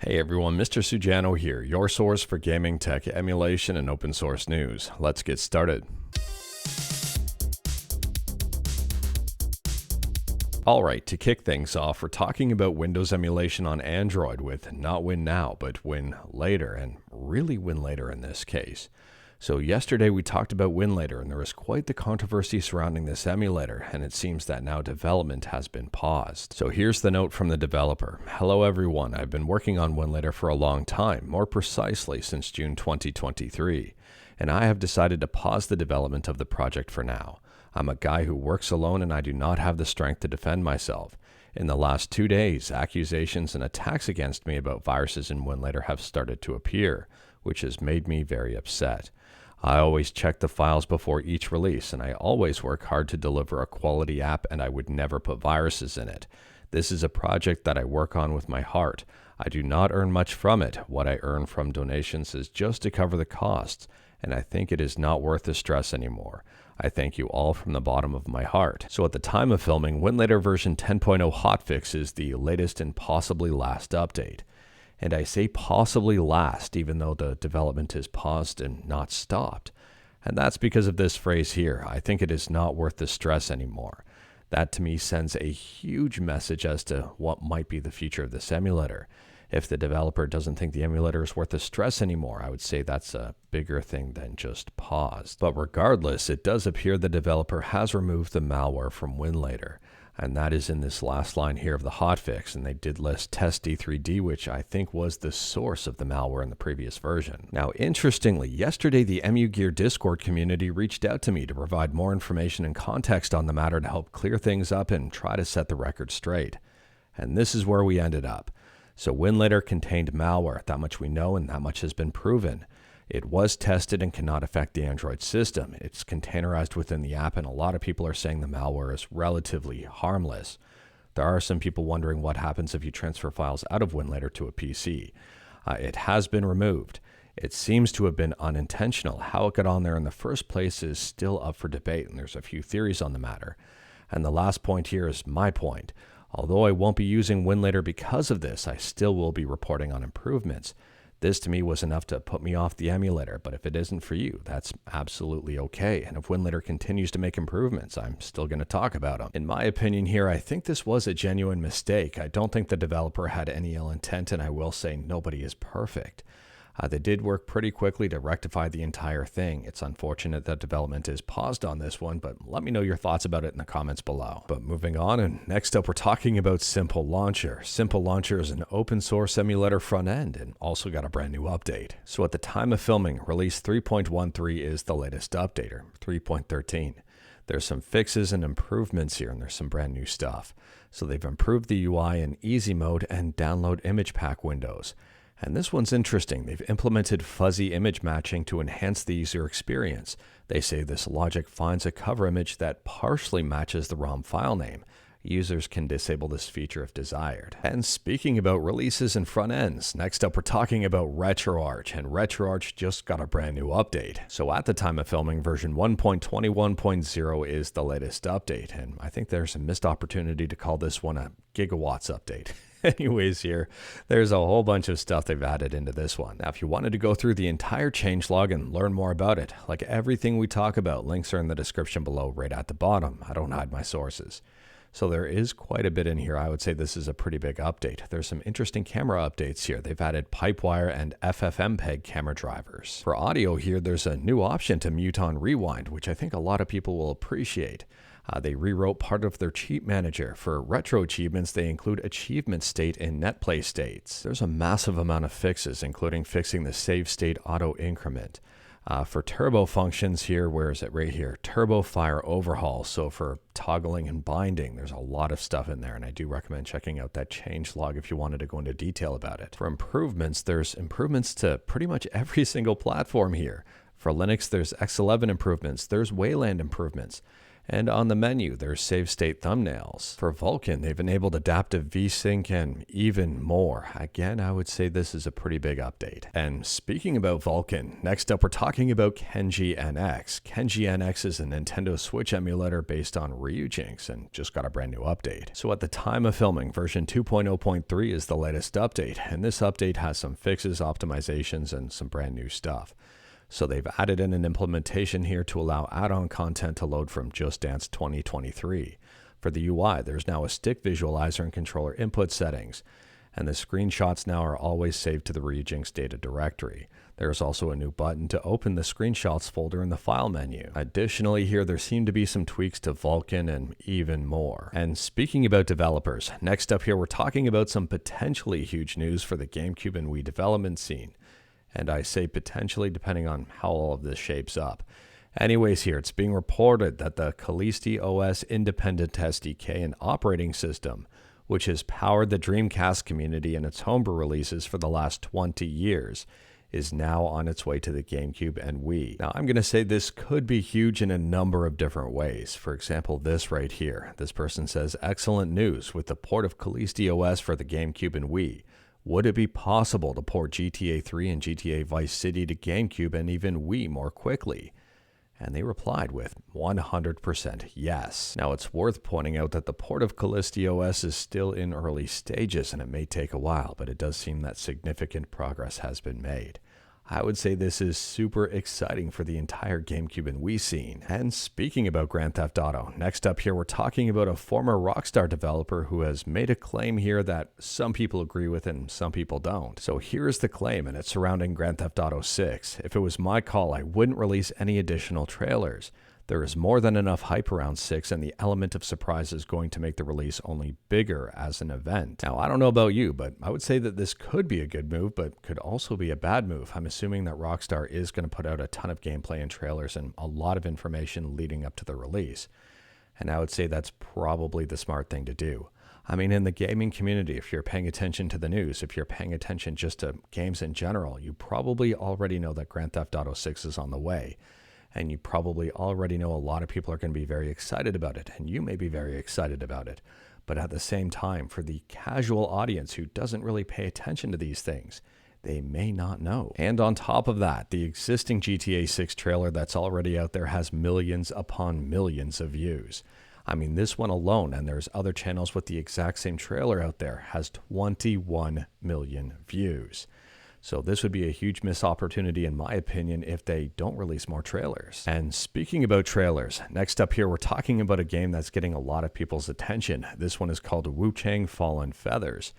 Hey everyone, Mr. Sujano here, your source for gaming, tech, emulation, and open source news. Let's get started. Alright, to kick things off, we're talking about Windows emulation on Android with not Win Now, but Win Later, and really Win Later in this case. So yesterday we talked about Winlator, and there was quite the controversy surrounding this emulator, and it seems that now development has been paused. So here's the note from the developer. Hello everyone, I've been working on Winlator for a long time, more precisely since June 2023, and I have decided to pause the development of the project for now. I'm a guy who works alone and I do not have the strength to defend myself. In the last 2 days, accusations and attacks against me about viruses in Winlator have started to appear, which has made me very upset. I always check the files before each release, and I always work hard to deliver a quality app, and I would never put viruses in it. This is a project that I work on with my heart. I do not earn much from it. What I earn from donations is just to cover the costs, and I think it is not worth the stress anymore. I thank you all from the bottom of my heart. So at the time of filming, Winlator version 10.0 hotfix is the latest and possibly last update. And I say possibly last, even though the development is paused and not stopped. And that's because of this phrase here. I think it is not worth the stress anymore. That to me sends a huge message as to what might be the future of this emulator. If the developer doesn't think the emulator is worth the stress anymore, I would say that's a bigger thing than just paused. But regardless, it does appear the developer has removed the malware from Winlator. And that is in this last line here of the hotfix, and they did list test D3D, which I think was the source of the malware in the previous version. Now, interestingly, yesterday the EmuGear Discord community reached out to me to provide more information and context on the matter to help clear things up and try to set the record straight. And this is where we ended up. So Winlator contained malware, that much we know and that much has been proven. It was tested and cannot affect the Android system. It's containerized within the app, and a lot of people are saying the malware is relatively harmless. There are some people wondering what happens if you transfer files out of Winlator to a PC. It has been removed. It seems to have been unintentional. How it got on there in the first place is still up for debate, and there's a few theories on the matter. And the last point here is my point. Although I won't be using Winlator because of this, I still will be reporting on improvements. This to me was enough to put me off the emulator, but if it isn't for you, that's absolutely okay. And if Winlator continues to make improvements, I'm still going to talk about them. In my opinion here, I think this was a genuine mistake. I don't think the developer had any ill intent, and I will say nobody is perfect. They did work pretty quickly to rectify the entire thing. It's unfortunate that development is paused on this one, but let me know your thoughts about it in the comments below. But moving on, and next up we're talking about Simple Launcher. Simple Launcher is an open source emulator front end and also got a brand new update. So at the time of filming, release 3.13 is the latest update, or 3.13. There's some fixes and improvements here, and there's some brand new stuff. So they've improved the UI in easy mode and download image pack windows. And this one's interesting. They've implemented fuzzy image matching to enhance the user experience. They say this logic finds a cover image that partially matches the ROM file name. Users can disable this feature if desired. And speaking about releases and front ends, next up we're talking about RetroArch, and RetroArch just got a brand new update. So at the time of filming, version 1.21.0 is the latest update, and I think there's a missed opportunity to call this one a gigawatts update. Anyways here, there's a whole bunch of stuff they've added into this one. Now, if you wanted to go through the entire changelog and learn more about it, like everything we talk about, links are in the description below right at the bottom. I don't hide my sources. So there is quite a bit in here. I would say this is a pretty big update. There's some interesting camera updates here. They've added Pipewire and FFmpeg camera drivers. For audio here, there's a new option to mute on rewind, which I think a lot of people will appreciate. They rewrote part of their cheat manager. For retro achievements, they include achievement state in netplay states. There's a massive amount of fixes, including fixing the save state auto increment. For turbo functions here, where is it? Right here, turbo fire overhaul. So for toggling and binding, there's a lot of stuff in there, and I do recommend checking out that changelog if you wanted to go into detail about it. For improvements, there's improvements to pretty much every single platform here. For Linux, there's X11 improvements, there's Wayland improvements. And on the menu, there's save state thumbnails. For Vulkan, they've enabled adaptive VSync and even more. Again, I would say this is a pretty big update. And speaking about Vulkan, next up we're talking about Kenji NX. Kenji NX is a Nintendo Switch emulator based on Wuchang and just got a brand new update. So at the time of filming, version 2.0.3 is the latest update, and this update has some fixes, optimizations, and some brand new stuff. So they've added in an implementation here to allow add-on content to load from Just Dance 2023. For the UI, there's now a stick visualizer and controller input settings, and the screenshots now are always saved to the Wuchang's data directory. There's also a new button to open the screenshots folder in the file menu. Additionally, here there seem to be some tweaks to Vulkan and even more. And speaking about developers, next up here we're talking about some potentially huge news for the GameCube and Wii development scene. And I say potentially depending on how all of this shapes up. Anyways, here it's being reported that the KallistiOS independent SDK and operating system, which has powered the Dreamcast community and its homebrew releases for the last 20 years, is now on its way to the GameCube and Wii. Now, I'm going to say this could be huge in a number of different ways. For example, this right here. This person says, excellent news with the port of KallistiOS for the GameCube and Wii. Would it be possible to port GTA 3 and GTA Vice City to GameCube and even Wii more quickly? And they replied with 100% yes. Now, it's worth pointing out that the port of KallistiOS is still in early stages and it may take a while, but it does seem that significant progress has been made. I would say this is super exciting for the entire GameCube and Wii scene. And speaking about Grand Theft Auto, next up here we're talking about a former Rockstar developer who has made a claim here that some people agree with and some people don't. So here's the claim, and it's surrounding Grand Theft Auto 6. If it was my call, I wouldn't release any additional trailers. There is more than enough hype around 6, and the element of surprise is going to make the release only bigger as an event. Now, I don't know about you, but I would say that this could be a good move, but could also be a bad move. I'm assuming that Rockstar is going to put out a ton of gameplay and trailers and a lot of information leading up to the release. And I would say that's probably the smart thing to do. I mean, in the gaming community, if you're paying attention to the news, if you're paying attention just to games in general, you probably already know that Grand Theft Auto 6 is on the way. And you probably already know a lot of people are going to be very excited about it, and you may be very excited about it. But at the same time, for the casual audience who doesn't really pay attention to these things, they may not know. And on top of that, the existing GTA 6 trailer that's already out there has millions upon millions of views. I mean, this one alone, and there's other channels with the exact same trailer out there, has 21 million views. So this would be a huge missed opportunity, in my opinion, if they don't release more trailers. And speaking about trailers, next up here, we're talking about a game that's getting a lot of people's attention. This one is called Wuchang Fallen Feathers.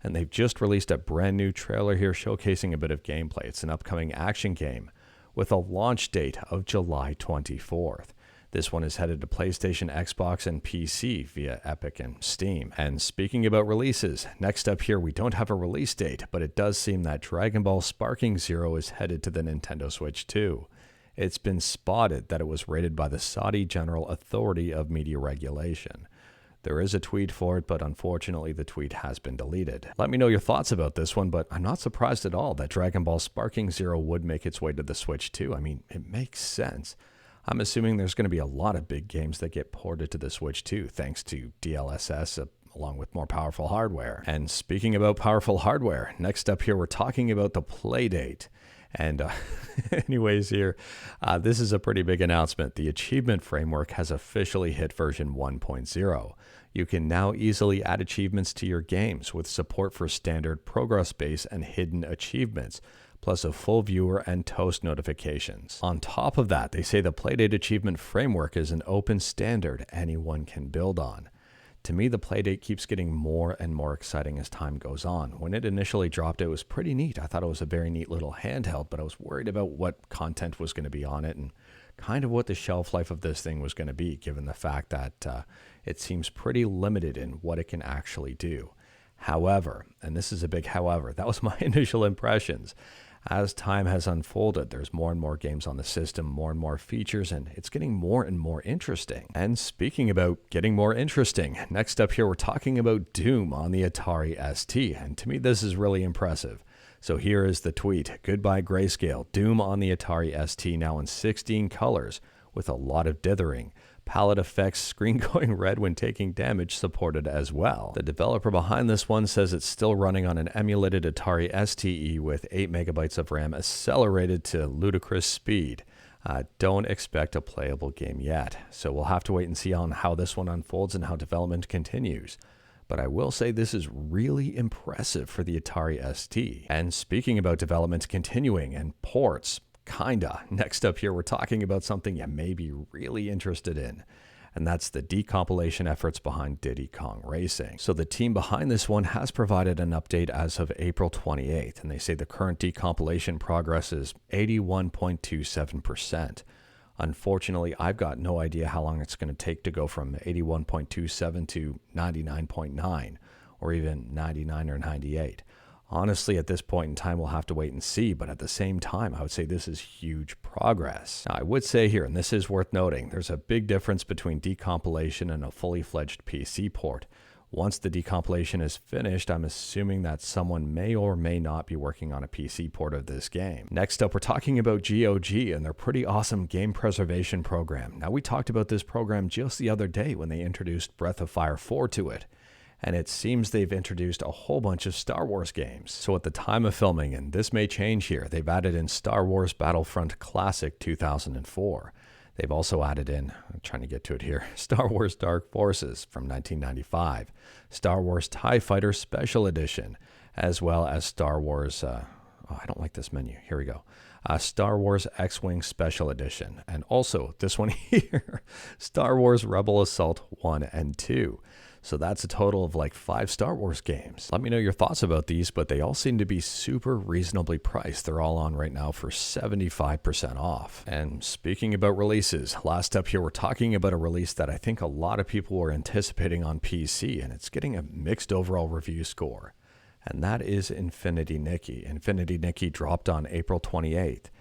And they've just released a brand new trailer here showcasing a bit of gameplay. It's an upcoming action game with a launch date of July 24th. This one is headed to PlayStation, Xbox, and PC via Epic and Steam. And speaking about releases, next up here we don't have a release date, but it does seem that Dragon Ball Sparking Zero is headed to the Nintendo Switch 2. It's been spotted that it was rated by the Saudi General Authority of Media Regulation. There is a tweet for it, but unfortunately the tweet has been deleted. Let me know your thoughts about this one, but I'm not surprised at all that Dragon Ball Sparking Zero would make its way to the Switch 2. I mean, it makes sense. I'm assuming there's going to be a lot of big games that get ported to the Switch 2 thanks to DLSS along with more powerful hardware. And speaking about powerful hardware, next up here we're talking about the Playdate. And anyways here, this is a pretty big announcement. The achievement framework has officially hit version 1.0. You can now easily add achievements to your games with support for standard progress-based and hidden achievements, plus a full viewer and toast notifications. On top of that, they say the Playdate Achievement Framework is an open standard anyone can build on. To me, the Playdate keeps getting more and more exciting as time goes on. When it initially dropped, it was pretty neat. I thought it was a very neat little handheld, but I was worried about what content was going to be on it and kind of what the shelf life of this thing was going to be, given the fact that it seems pretty limited in what it can actually do. However, and this is a big however, that was my initial impressions. As time has unfolded, there's more and more games on the system, more and more features, and it's getting more and more interesting. And speaking about getting more interesting, next up here we're talking about Doom on the AtariST, and to me this is really impressive. So here is the tweet. Goodbye Grayscale, Doom on the AtariST now in 16 colors with a lot of dithering. palette effects, screen going red when taking damage supported as well. The developer behind this one says it's still running on an emulated AtariST with 8 megabytes of RAM accelerated to ludicrous speed. Don't expect a playable game yet, so we'll have to wait and see on how this one unfolds and how development continues. But I will say this is really impressive for the AtariST. And speaking about development continuing and ports, kinda. Next up here, we're talking about something you may be really interested in, and that's the decompilation efforts behind Diddy Kong Racing. So the team behind this one has provided an update as of April 28th, and they say the current decompilation progress is 81.27%. Unfortunately, I've got no idea how long it's going to take to go from 81.27 to 99.9 or even 99 or 98. Honestly, at this point in time, we'll have to wait and see, but at the same time, I would say this is huge progress. Now, I would say here, and this is worth noting, there's a big difference between decompilation and a fully fledged PC port. Once the decompilation is finished, I'm assuming that someone may or may not be working on a PC port of this game. Next up, we're talking about GOG and their pretty awesome game preservation program. Now, we talked about this program just the other day when they introduced Breath of Fire 4 to it. And it seems they've introduced a whole bunch of Star Wars games. So at the time of filming, and this may change here, they've added in Star Wars Battlefront Classic 2004. They've also added in, I'm trying to get to it here, Star Wars Dark Forces from 1995, Star Wars TIE Fighter Special Edition, as well as Star Wars, I don't like this menu, here we go, Star Wars X-Wing Special Edition, and also this one here, Star Wars Rebel Assault 1 and 2. So that's a total of like 5 Star Wars games. Let me know your thoughts about these, but they all seem to be super reasonably priced. They're all on right now for 75% off. And speaking about releases, last up here, we're talking about a release that I think a lot of people were anticipating on PC, and it's getting a mixed overall review score. And that is Infinity Nikki. Infinity Nikki dropped on April 28th.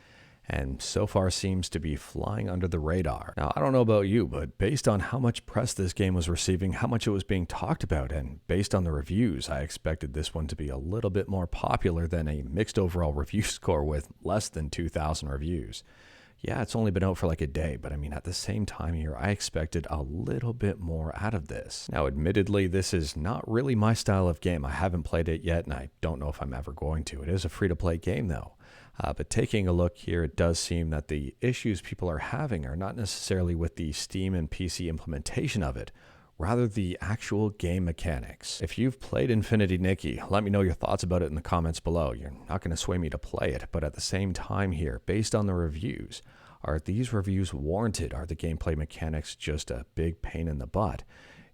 And so far seems to be flying under the radar. Now, I don't know about you, but based on how much press this game was receiving, how much it was being talked about, and based on the reviews, I expected this one to be a little bit more popular than a mixed overall review score with less than 2,000 reviews. Yeah, it's only been out for like a day, but I mean, at the same time here, I expected a little bit more out of this. Now, admittedly, this is not really my style of game. I haven't played it yet, and I don't know if I'm ever going to. It is a free-to-play game, though. But taking a look here, it does seem that the issues people are having are not necessarily with the Steam and PC implementation of it, rather the actual game mechanics. If you've played Infinity Nikki, let me know your thoughts about it in the comments below. You're not going to sway me to play it, but at the same time here, based on the reviews, are these reviews warranted? Are the gameplay mechanics just a big pain in the butt?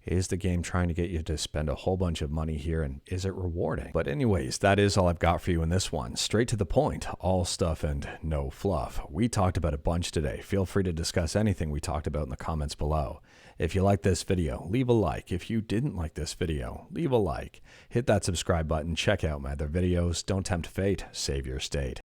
Is the game trying to get you to spend a whole bunch of money here, and is it rewarding? But anyways, that is all I've got for you in this one. Straight to the point, all stuff and no fluff. We talked about a bunch today. Feel free to discuss anything we talked about in the comments below. If you liked this video, leave a like. If you didn't like this video, leave a like. Hit that subscribe button, check out my other videos. Don't tempt fate, save your state.